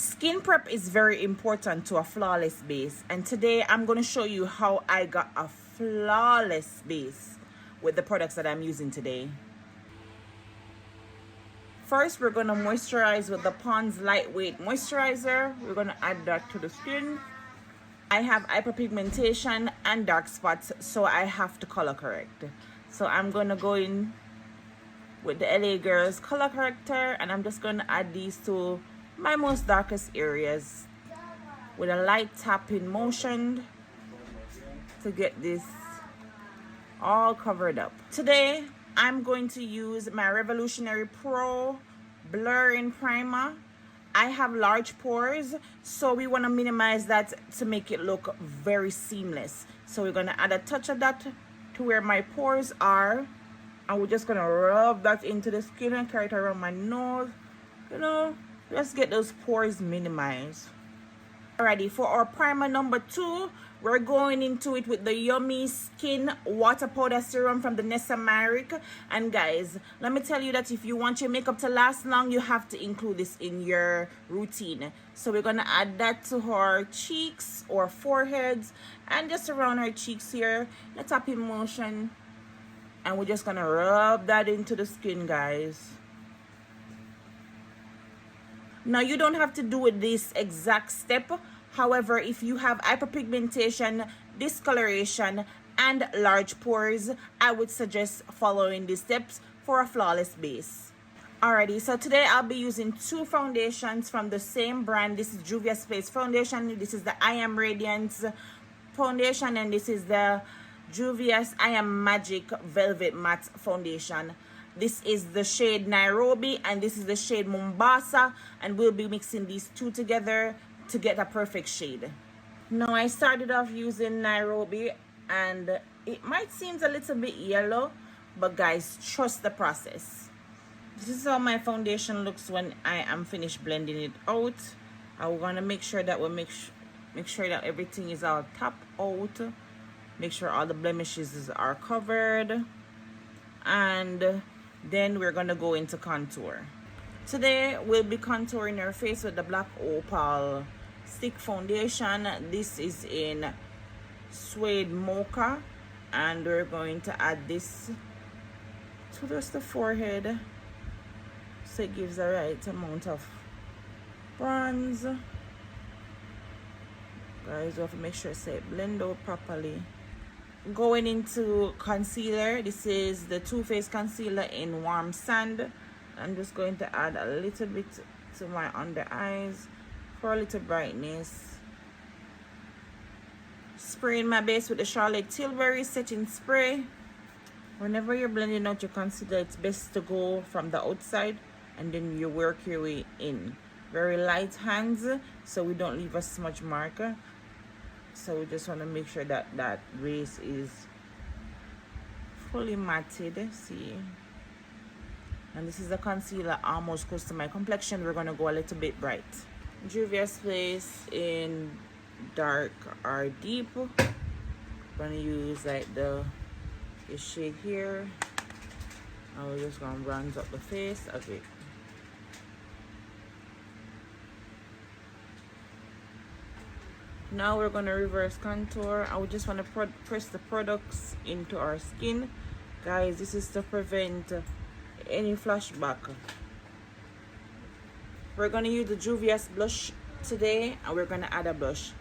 Skin prep is very important to a flawless base, and today I'm going to show you how I got a flawless base with the products that I'm using today. First, we're going to moisturize with the Pond's Lightweight Moisturizer. We're going to add that to the skin. I have hyperpigmentation and dark spots, so I have to color correct. So I'm going to go in with the LA Girls color corrector, and I'm just going to add these to my most darkest areas with a light tapping motion to get this all covered up. Today I'm going to use my Revolutionary Pro Blurring Primer. I have large pores, so we want to minimize that to make it look very seamless. So we're going to add a touch of that to where my pores are, and we're just going to rub that into the skin and carry it around my nose, let's get those pores minimized. Alrighty, for our primer number 2, we're going into it with the Yummy Skin Water Powder Serum from the Nessa Myrick. And guys, let me tell you that if you want your makeup to last long, you have to include this in your routine. So we're going to add that to our cheeks or foreheads and just around our cheeks here. The tapping motion. And we're just going to rub that into the skin, guys. Now, you don't have to do it this exact step. However, if you have hyperpigmentation, discoloration, and large pores, I would suggest following these steps for a flawless base. Alrighty, so today I'll be using 2 foundations from the same brand. This is Juvia's Place Foundation. This is the I Am Radiance Foundation, and this is the Juvia's I Am Magic Velvet Matte Foundation. This is the shade Nairobi and this is the shade Mombasa, and we'll be mixing these 2 together to get a perfect shade. Now, I started off using Nairobi and it might seem a little bit yellow, but guys, trust the process. This is how my foundation looks when I am finished blending it out. I'm going to make sure that we make sure that everything is all tapped out. Make sure all the blemishes are covered, and then we're going to go into contour. Today we'll be contouring our face with the Black Opal Stick Foundation. This is in Suede Mocha, and we're going to add this to just the forehead so it gives the right amount of bronze. Guys, you have to make sure it blend out properly. Going into concealer, this is the Too Faced concealer in Warm Sand. I'm just going to add a little bit to my under eyes for a little brightness. Spraying my base with the Charlotte Tilbury setting spray. Whenever you're blending out your concealer, it's best to go from the outside and then you work your way in. Very light hands so we don't leave a smudge marker. So we just want to make sure that that base is fully matted. See, and this is the concealer almost close to my complexion. We're going to go a little bit bright. Juvia's Place in Dark or Deep. I'm going to use like the shade here, and we're just going to bronze up the face of it. Now we're going to reverse contour. I would just want to press the products into our skin. Guys, this is to prevent any flashback. We're going to use the Juvia's blush today, and we're going to add a blush.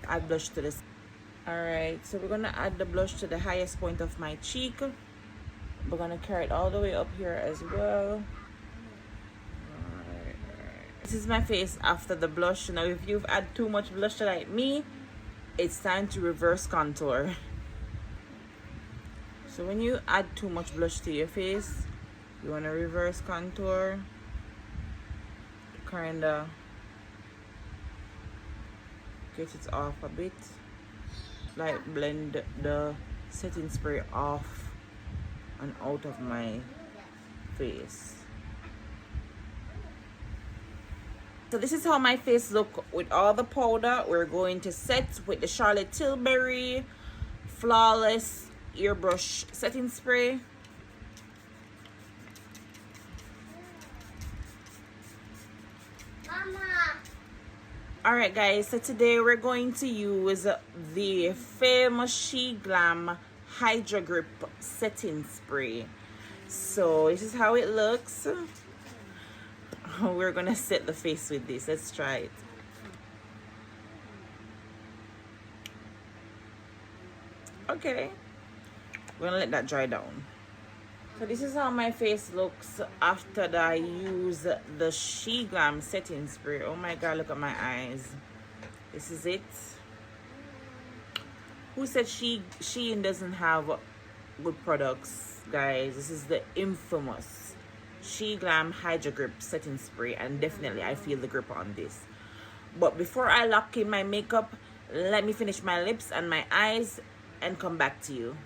Add blush to this. Alright, so we're going to add the blush to the highest point of my cheek. We're going to carry it all the way up here as well. This is my face after the blush. Now, if you've had too much blush like me, it's time to reverse contour. So when you add too much blush to your face, you want to reverse contour. Kind of get it off a bit. Like blend the setting spray off and out of my face. So this is how my face look with all the powder. We're going to set with the Charlotte Tilbury Flawless Airbrush Setting Spray. Mama. Alright guys, so today we're going to use the famous Glam Hydro Grip setting spray. So this is how it looks. We're gonna set the face with this. Let's try it. Okay, we're gonna let that dry down. So this is how my face looks after I use the Glam setting spray. Oh my god, look at my eyes. This is it. Who said Shein doesn't have good products, guys? This is the infamous Glam Hydro Grip setting spray, and definitely I feel the grip on this. But before I lock in my makeup, let me finish my lips and my eyes and come back to you.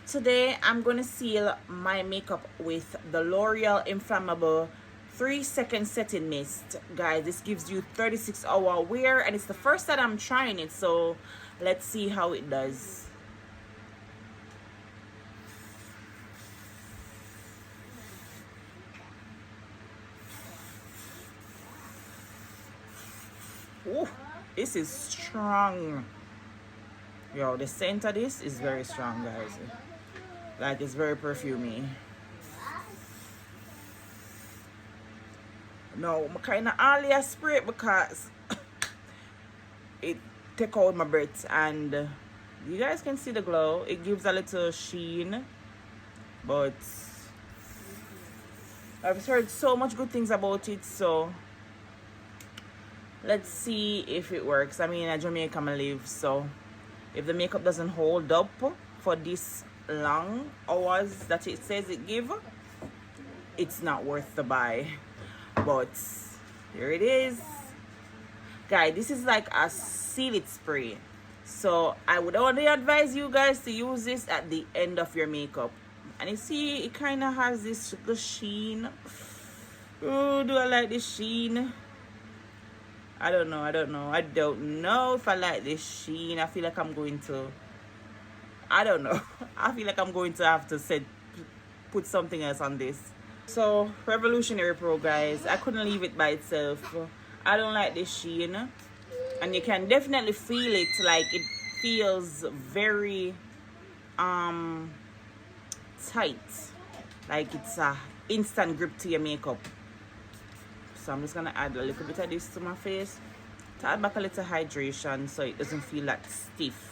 Today I'm going to seal my makeup with the L'Oreal Inflammable 3-second setting mist. Guys, this gives you 36-hour wear, and it's the first time I'm trying it, so let's see how it does. Ooh, this is strong. Yo, the scent of this is very strong, guys. Like, it's very perfumey. No, I kind of only spray it because it take out my breath, and you guys can see the glow. It gives a little sheen, but I've heard so much good things about it, so let's see if it works. I mean, in Jamaica I live, so if the makeup doesn't hold up for this long hours that it says it give, it's not worth the buy. But here it is, guys. This is like a seal it spray, so I would only advise you guys to use this at the end of your makeup. And you see, it kind of has this little sheen. Oh, do I like this sheen? I don't know if I like this sheen. I feel like I'm going to, I don't know. I feel like I'm going to have to put something else on this. So, Revolutionary Pro, guys, I couldn't leave it by itself. I don't like this sheen, and you can definitely feel it. Like, it feels very tight, like it's a instant grip to your makeup. So I'm just gonna add a little bit of this to my face to add back a little hydration so it doesn't feel like stiff.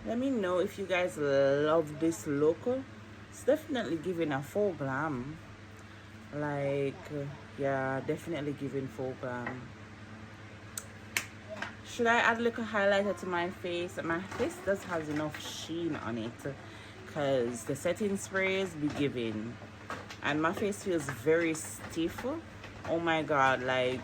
Let me know if you guys love this look. It's definitely giving a full glam. Like, yeah, definitely giving full glam. Should I add a little highlighter to my face? My face does have enough sheen on it because the setting sprays be giving, and my face feels very stiff. Oh my god, like